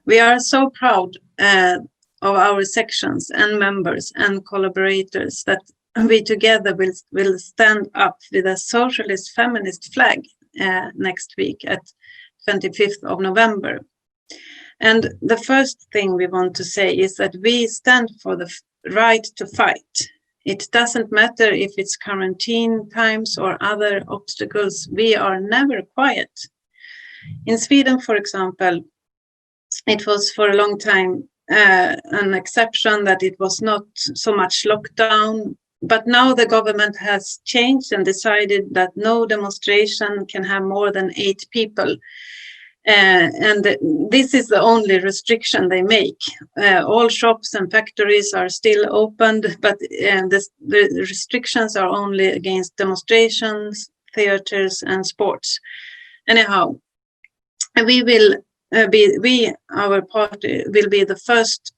we are so proud of our sections and members and collaborators that we together will stand up with a socialist feminist flag next week at 25th of November. And the first thing we want to say is that we stand for the right to fight It doesn't matter if it's quarantine times or other obstacles, we are never quiet. In Sweden, for example, it was for a long time an exception that it was not so much lockdown, but now the government has changed and decided that no demonstration can have more than 8 people. And this is the only restriction they make. All shops and factories are still opened, but the restrictions are only against demonstrations, theaters, and sports. Anyhow, our party will be the first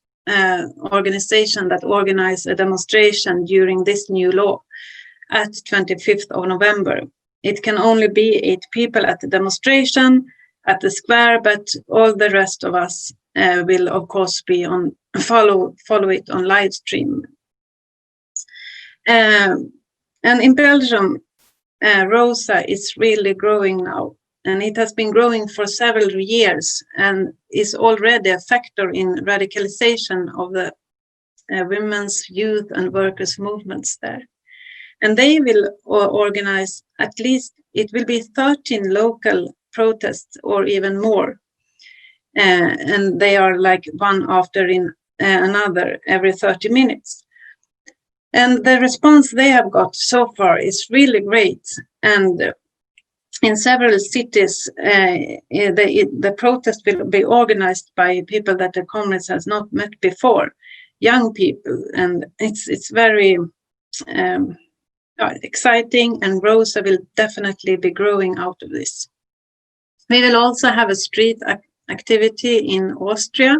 organization that organize a demonstration during this new law at 25th of November. It can only be 8 people at the demonstration at the square, but all the rest of us will of course be on follow it on live stream. And in Belgium, ROSA is really growing now, and it has been growing for several years and is already a factor in radicalization of the women's, youth, and workers' movements there. And they will organize at least, it will be 13 local protests or even more. And they are like one after another every 30 minutes. And the response they have got so far is really great. And in several cities, the protest will be organized by people that the comrades has not met before, young people. And it's very exciting, and ROSA will definitely be growing out of this. We will also have a street activity in Austria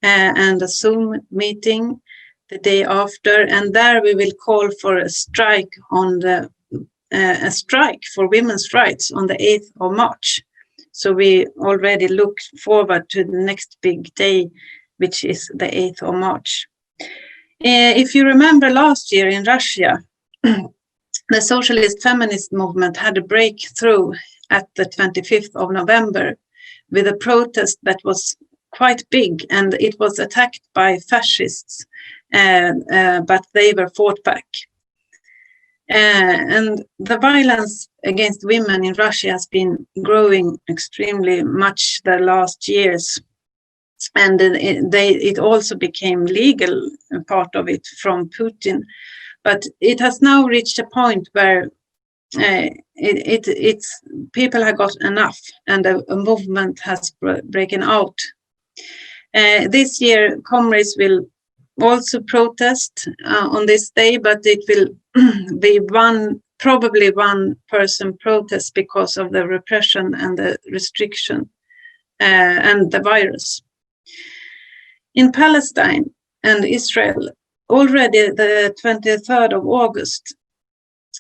and a Zoom meeting the day after, and there we will call for a strike a strike for women's rights on the 8th of March. So we already look forward to the next big day, which is the 8th of March. If you remember last year in Russia, the Socialist Feminist movement had a breakthrough at the 25th of November with a protest that was quite big, and it was attacked by fascists, but they were fought back. And the violence against women in Russia has been growing extremely much the last years. And it also became legal, part of it, from Putin. But it has now reached a point where people have got enough, and a movement has broken out. This year, comrades will also protest on this day, but it will be probably one person protest because of the repression and the restriction and the virus. In Palestine and Israel, already the 23rd of August,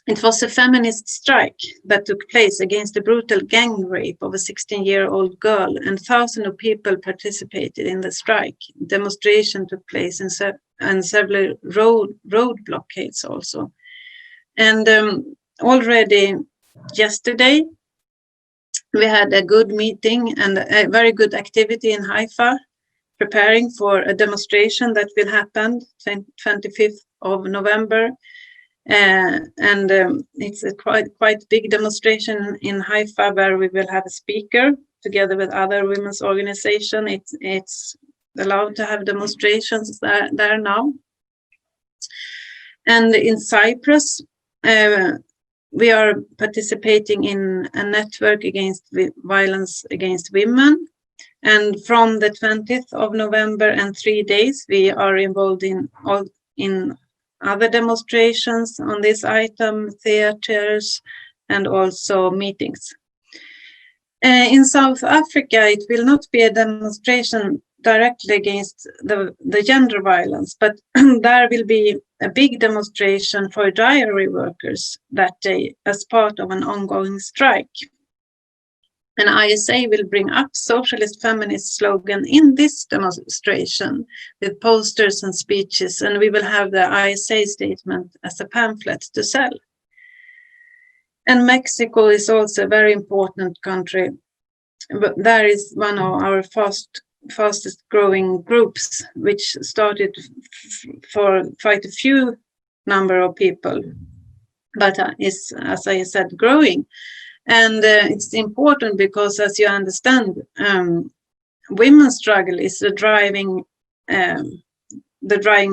it was a feminist strike that took place against the brutal gang rape of a 16-year-old girl, and thousands of people participated in the strike. Demonstration took place and several road blockades also. And already yesterday, we had a good meeting and a very good activity in Haifa, preparing for a demonstration that will happen 25th of November. It's a quite big demonstration in Haifa, where we will have a speaker together with other women's organizations. It's allowed to have demonstrations there now. And in Cyprus, we are participating in a network against violence against women. And from the 20th of November and 3 days, we are involved in other demonstrations on this item, theaters, and also meetings. In South Africa, it will not be a demonstration directly against the gender violence, but there will be a big demonstration for dairy workers that day as part of an ongoing strike. And ISA will bring up Socialist Feminist slogan in this demonstration with posters and speeches, and we will have the ISA statement as a pamphlet to sell. And Mexico is also a very important country, but there is one of our fastest growing groups, which started for quite a few number of people, but is, as I said, growing. And it's important because, as you understand, women's struggle is the driving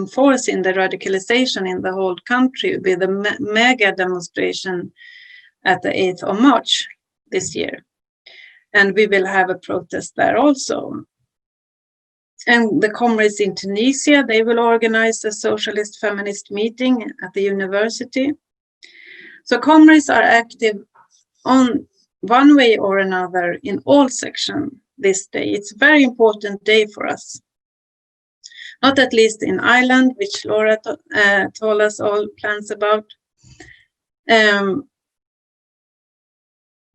force in the radicalization in the whole country, with a mega demonstration at the 8th of March this year. And we will have a protest there also. And the comrades in Tunisia, they will organize a socialist feminist meeting at the university. So comrades are active on one way or another in all sections this day. It's a very important day for us. Not at least in Ireland, which Laura told us all plans about.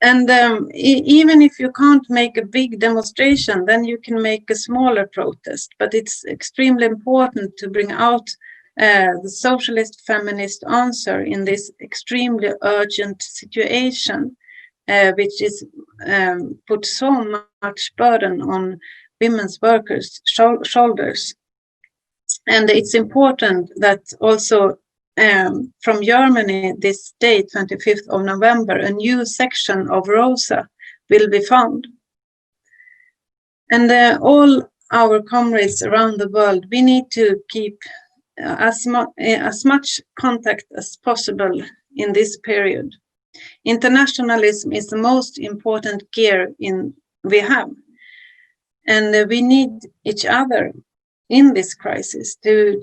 Even if you can't make a big demonstration, then you can make a smaller protest. But it's extremely important to bring out the socialist feminist answer in this extremely urgent situation, which is put so much burden on women's workers' shoulders. And it's important that also from Germany this day, 25th of November, a new section of ROSA will be found. And all our comrades around the world, we need to keep as much contact as possible in this period. Internationalism is the most important gear we have. And we need each other in this crisis to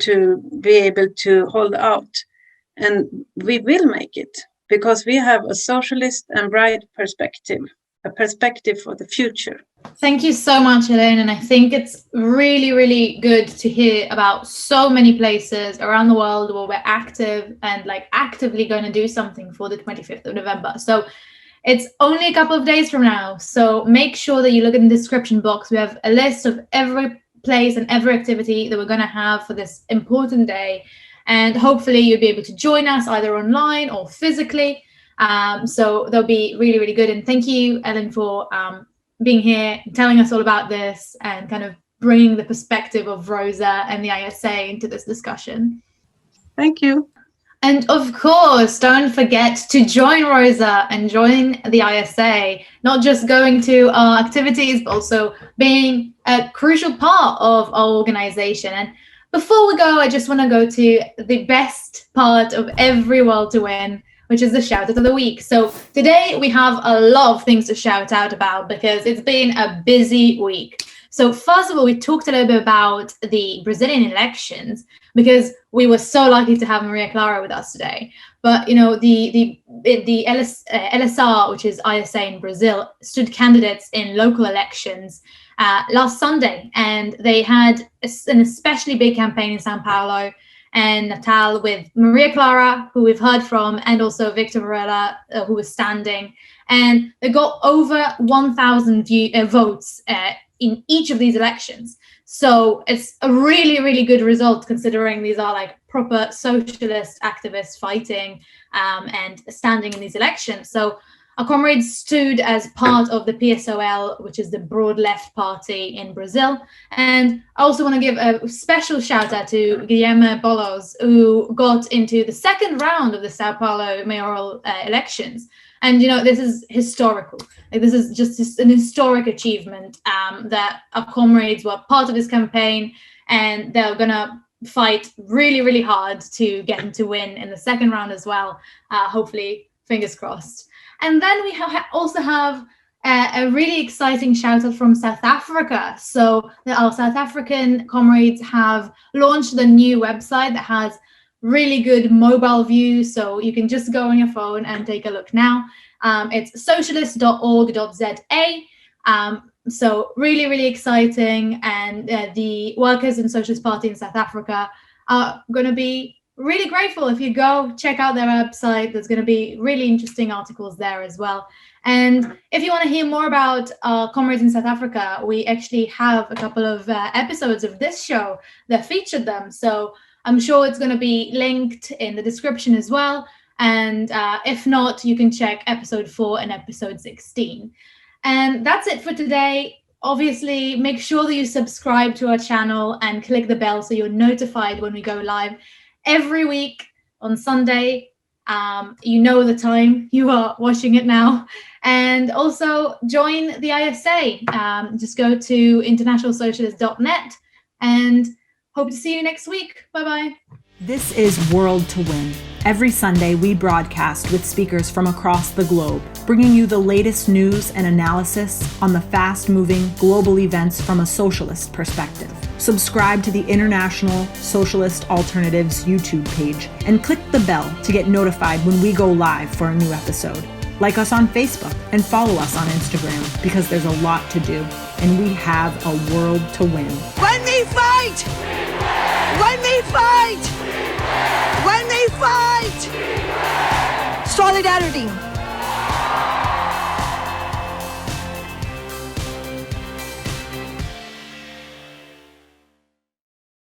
be able to hold out. And we will make it, because we have a socialist and bright perspective, a perspective for the future. Thank you so much, Elaine. And I think it's really, really good to hear about so many places around the world where we're active and actively going to do something for the 25th of November. So it's only a couple of days from now. So make sure that you look in the description box. We have a list of every place and every activity that we're going to have for this important day. And hopefully you'll be able to join us either online or physically. So they'll be really, really good. And thank you, Ellen, for being here, telling us all about this and kind of bringing the perspective of ROSA and the ISA into this discussion. Thank you. And of course, don't forget to join ROSA and join the ISA, not just going to our activities, but also being a crucial part of our organization. And before we go, I just want to go to the best part of every World to Win, which is the shout out of the week. So today we have a lot of things to shout out about because it's been a busy week. So first of all, we talked a little bit about the Brazilian elections because we were so lucky to have Maria Clara with us today. But, you know, the LSR, which is ISA in Brazil, stood candidates in local elections last Sunday. And they had an especially big campaign in Sao Paulo and Natal with Maria Clara, who we've heard from, and also Victor Varela, who was standing. And they got over 1,000 votes in each of these elections. So it's a really, really good result considering these are like proper socialist activists fighting and standing in these elections. So our comrades stood as part of the PSOL, which is the Broad Left Party in Brazil. And I also want to give a special shout out to Guilherme Boulos, who got into the second round of the Sao Paulo mayoral elections. And, you know, this is historical. Like, this is just an historic achievement that our comrades were part of this campaign, and they're going to fight really, really hard to get him to win in the second round as well. Hopefully, fingers crossed. And then we also have a really exciting shout out from South Africa. So our South African comrades have launched the new website that has really good mobile view, so you can just go on your phone and take a look now. It's socialist.org.za. So really, really exciting. And the workers in Socialist Party in South Africa are going to be really grateful if you go check out their website. There's going to be really interesting articles there as well. And if you want to hear more about our comrades in South Africa, we actually have a couple of episodes of this show that featured them. So I'm sure it's going to be linked in the description as well. And if not, you can check episode 4 and episode 16. And that's it for today. Obviously, make sure that you subscribe to our channel and click the bell so you're notified when we go live every week. on Sunday. You know the time, you are watching it now. And also join the ISA. Just go to internationalsocialist.net and hope to see you next week. Bye-bye. This is World to Win. Every Sunday, we broadcast with speakers from across the globe, bringing you the latest news and analysis on the fast-moving global events from a socialist perspective. Subscribe to the International Socialist Alternatives YouTube page and click the bell to get notified when we go live for a new episode. Like us on Facebook and follow us on Instagram because there's a lot to do and we have a world to win. When we fight! When we fight! When we fight! Solidarity!